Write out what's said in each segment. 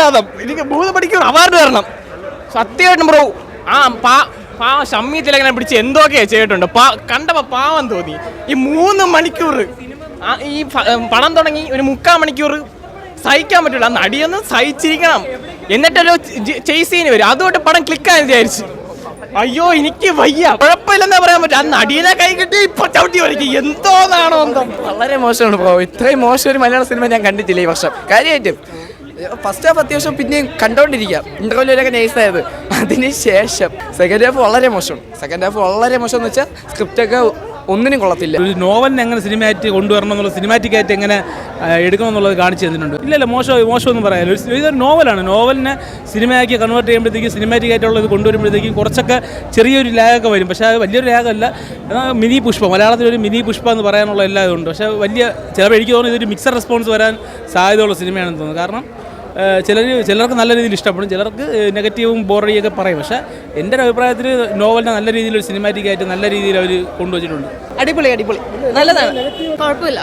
ആഹ്ലാദം. എനിക്ക് 3 മണിക്കൂർ അവാർഡ് തരണം സത്യമായിട്ടും ബ്രോ. ഷമ്മി തിലകനെ പിടിച്ച് എന്തൊക്കെയാ ചെയ്തിട്ടുണ്ട്. കണ്ടപ്പോ പാവം തോന്നി. ഈ 3 മണിക്കൂർ ഈ പണം തുടങ്ങി ഒരു 3/4 മണിക്കൂർ സഹിക്കാൻ പറ്റില്ല. നടിയൊന്ന് സഹിച്ചിരിക്കണം. എന്നിട്ടൊരു ചെയ്സ് സീന് വരും, അതുകൊണ്ട് പടം ക്ലിക്കായെന്ന് വിചാരിച്ചു. അയ്യോ എനിക്ക് വയ്യ. കുഴപ്പമില്ലെന്നാ പറയാൻ പറ്റും. ആ നടിയെ കൈ കിട്ടി ഇപ്പൊ ചവിട്ടി വലിക്കും. എന്തോന്നാണോ എന്തോ. വളരെ മോശമാണ് ബ്രോ. ഇത്രയും മോശം ഒരു മലയാള സിനിമ ഞാൻ കണ്ടിട്ടില്ല ഈ വർഷം. കാര്യമായിട്ടും ഫസ്റ്റ് ഹാഫ് അത്യാവശ്യം പിന്നെയും കണ്ടോണ്ടിരിക്കാം. ഇന്റർവെല്ലൊക്കെ നൈസായത്. അതിനുശേഷം സെക്കൻഡ് ഹാഫ് വളരെ മോശമാണ്. എന്ന് വെച്ചാൽ സ്ക്രിപ്റ്റൊക്കെ ഒന്നിനും കൊള്ളത്തില്ല. ഒരു നോവലിനെ എങ്ങനെ സിനിമാറ്റിക് കൊണ്ടുവരണം എന്നുള്ള സിനിമാറ്റിക് ആയിട്ട് എങ്ങനെ എടുക്കണമെന്നുള്ളത് കാണിച്ചു തന്നിട്ടുണ്ട്. ഇല്ലല്ല മോശമൊന്നും പറയാനില്ല. ഇതൊരു നോവലാണ്. നോവലിനെ സിനിമയാക്കി കൺവേർട്ട് ചെയ്യുമ്പോഴത്തേക്കും സിനിമാറ്റിക് ആയിട്ടുള്ളത് കൊണ്ടുവരുമ്പോഴത്തേക്കും കുറച്ചൊക്കെ ചെറിയൊരു ലാഗൊക്കെ വരും. പക്ഷേ അത് വലിയൊരു ലാഗല്ല. മിനി പുഷ്പ, മലയാളത്തിലൊരു മിനി പുഷ്പ എന്ന് പറയാനുള്ള എല്ലാ ഇതുണ്ട്. പക്ഷേ ചിലപ്പോൾ എനിക്ക് തോന്നുന്നു ഇതൊരു മിക്സഡ് റെസ്പോൺസ് വരാൻ സാധ്യതയുള്ള സിനിമയാണെന്ന് തോന്നുന്നു. കാരണം ചിലർക്ക് നല്ല രീതിയിൽ ഇഷ്ടപ്പെടും, ചിലർക്ക് നെഗറ്റീവും ബോറടിയൊക്കെ പറയും. പക്ഷേ എൻ്റെ ഒരു അഭിപ്രായത്തിൽ നോവലിനെ നല്ല രീതിയിൽ ഒരു സിനിമാറ്റിക് ആയിട്ട് നല്ല രീതിയിൽ അവർ കൊണ്ടുവച്ചിട്ടുണ്ട്. അടിപൊളി നല്ലതാണ്. കുഴപ്പമില്ല,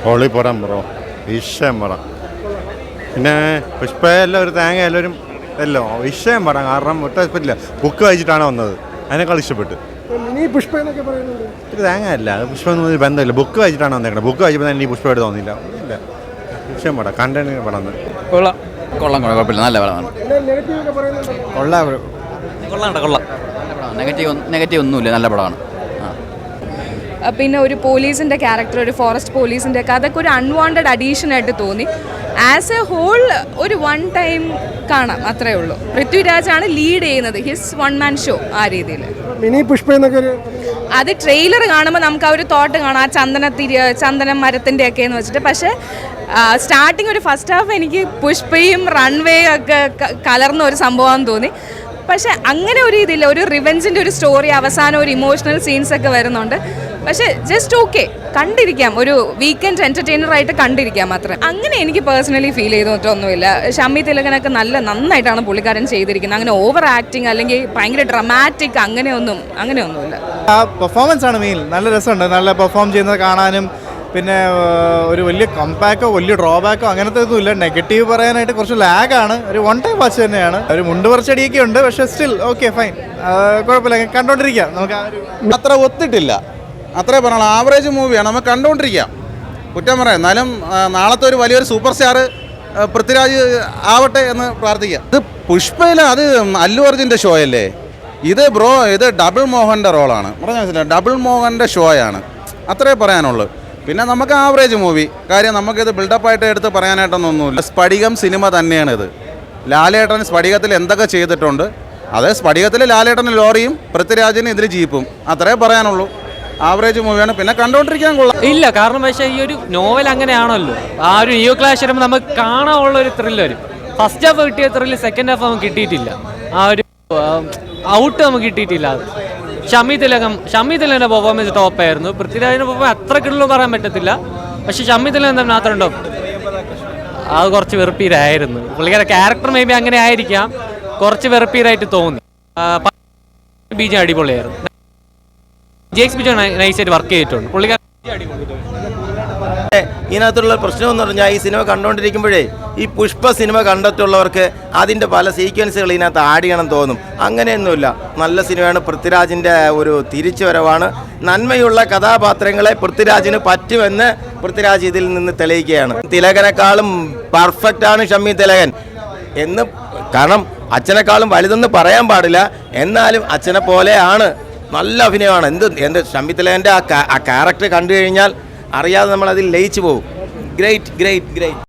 പൊളിപ്പടം ബ്രോ, വിഷയം പടം. പിന്നെ പുഷ്പയെല്ലാം ഒരു തേങ്ങ എല്ലാവരും എല്ലോ വിഷയം പടം. കാരണം ഒട്ടും പറ്റില്ല. ബുക്ക് വായിച്ചിട്ടാണ് വന്നത്, അതിനേക്കാൾ ഇഷ്ടപ്പെട്ടു. ഇത് തേങ്ങ അല്ല, പുഷ്പ ഒന്നും ബന്ധമില്ല. ബുക്ക് വായിച്ചിട്ടാണ് വന്നേക്കുന്നത്. ബുക്ക് വായിച്ചപ്പോൾ തന്നെ ഈ പുഷ്പമായിട്ട് തോന്നിയില്ല. ഇല്ല, വിഷയം പടം, കണ്ടന്റ് പടം. കൊള്ളാം, കുഴപ്പമില്ല, നല്ല പടമാണ്. കൊള്ളാം. നെഗറ്റീവ് ഒന്നുമില്ല, നല്ല പടമാണ്. പിന്നെ ഒരു പോലീസിൻ്റെ ക്യാരക്ടർ, ഒരു ഫോറസ്റ്റ് പോലീസിൻ്റെ ഒക്കെ, അതൊക്കെ ഒരു അൺവാണ്ടഡ് അഡീഷനായിട്ട് തോന്നി. ആസ് എ ഹോൾ ഒരു 1 ടൈം കാണാം, അത്രേ ഉള്ളൂ. പൃഥ്വിരാജാണ് ലീഡ് ചെയ്യുന്നത്, ഹിസ് 1 മാൻ ഷോ. ആ രീതിയിൽ മിനി പുഷ്പ എന്നൊക്കെ അത് ട്രെയിലർ കാണുമ്പോൾ നമുക്ക് ആ ഒരു തോട്ട് കാണാം, ആ ചന്ദനം മരത്തിൻ്റെ ഒക്കെ എന്ന് വെച്ചിട്ട്. പക്ഷേ സ്റ്റാർട്ടിങ് ഒരു ഫസ്റ്റ് ഹാഫ് എനിക്ക് പുഷ്പയും റൺവേയും ഒക്കെ കലർന്ന ഒരു സംഭവം തോന്നി. പക്ഷെ അങ്ങനെ ഒരു ഇതില്ല. ഒരു റിവെഞ്ചിൻ്റെ ഒരു സ്റ്റോറി, അവസാനം ഒരു ഇമോഷണൽ സീൻസ് ഒക്കെ വരുന്നുണ്ട്. പക്ഷെ ജസ്റ്റ് ഓക്കെ, കണ്ടിരിക്കാം. ഒരു വീക്കെൻഡ് എൻ്റർടൈനറായിട്ട് കണ്ടിരിക്കാം മാത്രം. അങ്ങനെ എനിക്ക് പേഴ്സണലി ഫീൽ ചെയ്തിട്ടൊന്നുമില്ല. ഷമ്മി തിലകനൊക്കെ നന്നായിട്ടാണ് പുള്ളിക്കാരൻ ചെയ്തിരിക്കുന്നത്. അങ്ങനെ ഓവർ ആക്ടിങ് അല്ലെങ്കിൽ ഭയങ്കര ഡ്രമാറ്റിക് അങ്ങനെയൊന്നുമില്ല. ആ പെർഫോമൻസ് ആണ് മെയിൻ. നല്ല രസമുണ്ട്, നല്ല പെർഫോം ചെയ്യുന്നത് കാണാനും. പിന്നെ ഒരു വലിയ കംബാക്കോ വലിയ ഡ്രോബാക്കോ അങ്ങനത്തെ ഒന്നും ഇല്ല. നെഗറ്റീവ് പറയാനായിട്ട് കുറച്ച് ലാഗാണ്. ഒരു 1 ടൈം വാച്ച് തന്നെയാണ്. ഒരു മുണ്ട് കുറച്ചടിയൊക്കെ ഉണ്ട്, പക്ഷേ സ്റ്റിൽ ഓക്കെ, ഫൈൻ, കുഴപ്പമില്ല, കണ്ടോണ്ടിരിക്കാം. നമുക്ക് അത്ര ഒത്തിട്ടില്ല, അത്രേ പറഞ്ഞോളൂ. ആവറേജ് മൂവിയാണ്, നമുക്ക് കണ്ടുകൊണ്ടിരിക്കാം. കുറ്റം പറയാം. എന്നാലും നാളത്തെ ഒരു വലിയൊരു സൂപ്പർ സ്റ്റാർ പൃഥ്വിരാജ് ആവട്ടെ എന്ന് പ്രാർത്ഥിക്കാം. ഇത് പുഷ്പയില, അത് അല്ലു അർജുൻ്റെ ഷോ അല്ലേ ഇത് ബ്രോ? ഇത് ഡബിൾ മോഹൻ്റെ റോളാണ്. പറഞ്ഞാൽ മനസ്സിലായി, ഡബിൾ മോഹൻ്റെ ഷോയാണ്. അത്രേ പറയാനുള്ളൂ. പിന്നെ നമുക്ക് ആവറേജ് മൂവി. കാര്യം നമുക്കിത് ബിൽഡപ്പായിട്ട് എടുത്ത് പറയാനായിട്ടൊന്നുമില്ല. സ്ഫടികം സിനിമ തന്നെയാണിത്. ലാലേട്ടൻ സ്ഫടികത്തിൽ എന്തൊക്കെ ചെയ്തിട്ടുണ്ട്, അത് സ്ഫടികത്തിൽ ലാലേട്ടന് ലോറിയും പൃഥ്വിരാജിന് ഇതിൽ ജീപ്പും. അത്രേ പറയാനുള്ളൂ. ആവറേജ് മൂവിയാണ്, പിന്നെ കണ്ടുകൊണ്ടിരിക്കാൻ കൊള്ളാം. ഇല്ല, കാരണം പക്ഷേ ഈ ഒരു നോവൽ അങ്ങനെയാണല്ലോ. ആ ഒരു ഇയോ ക്ലാഷ് വരുമ്പോൾ നമുക്ക് കാണാനുള്ള ഒരു ത്രില്ല് വരും. ഫസ്റ്റ് ഹാഫ് കിട്ടിയ ത്രില്ല് സെക്കൻഡ് ഹാഫ് നമുക്ക് കിട്ടിയിട്ടില്ല. ആ ഒരു ഔട്ട് നമുക്ക് കിട്ടിയിട്ടില്ല. അത് ഷമ്മി തിലകൻ്റെ പെർഫോമൻസ് ടോപ്പായിരുന്നു. പൃഥ്വിരാജിൻ്റെ പെർഫോമൻസ് അത്ര കിട്ടുള്ളൂ പറയാൻ പറ്റത്തില്ല. പക്ഷെ ഷമ്മി തിലകൻ മാത്രം ടോപ്പ്. അത് കുറച്ച് വെറുപ്പീരായിരുന്നു. പുള്ളിക്കാരുടെ ക്യാരക്ടർ മേ ബി അങ്ങനെ ആയിരിക്കാം, കുറച്ച് വെറുപ്പീരായിട്ട് തോന്നി. ബീജം അടിപൊളിയായിരുന്നു. ജെക്സ് ബിജോ നൈസായിട്ട് വർക്ക് ചെയ്തിട്ടുണ്ട്. പുള്ളിക്കാരൻ ഇതിനകത്തുള്ള പ്രശ്നം എന്ന് പറഞ്ഞാൽ ഈ സിനിമ കണ്ടുകൊണ്ടിരിക്കുമ്പോഴേ ഈ പുഷ്പ സിനിമ കണ്ടിട്ടുള്ളവർക്ക് അതിൻ്റെ പല സീക്വൻസുകൾ ഇതിനകത്ത് ആഡ് ചെയ്യണം തോന്നും. അങ്ങനെയൊന്നുമില്ല, നല്ല സിനിമയാണ്. പൃഥ്വിരാജിൻ്റെ ഒരു തിരിച്ചുവരവാണ്. നന്മയുള്ള കഥാപാത്രങ്ങളെ പൃഥ്വിരാജിന് പറ്റുമെന്ന് പൃഥ്വിരാജ് ഇതിൽ നിന്ന് തെളിയിക്കുകയാണ്. തിലകനേക്കാളും പെർഫെക്റ്റാണ് ഷമ്മി തിലകൻ എന്ന്. കാരണം അച്ഛനേക്കാളും വലുതെന്ന് പറയാൻ പാടില്ല, എന്നാലും അച്ഛനെ പോലെയാണ്. നല്ല അഭിനയമാണ്. എന്ത് ഷമ്മി തിലകൻ്റെ ആ ക്യാരക്ടർ കണ്ടു കഴിഞ്ഞാൽ അറിയാതെ നമ്മൾ അതിൽ ലയിച്ചു പോകും. ഗ്രേറ്റ്.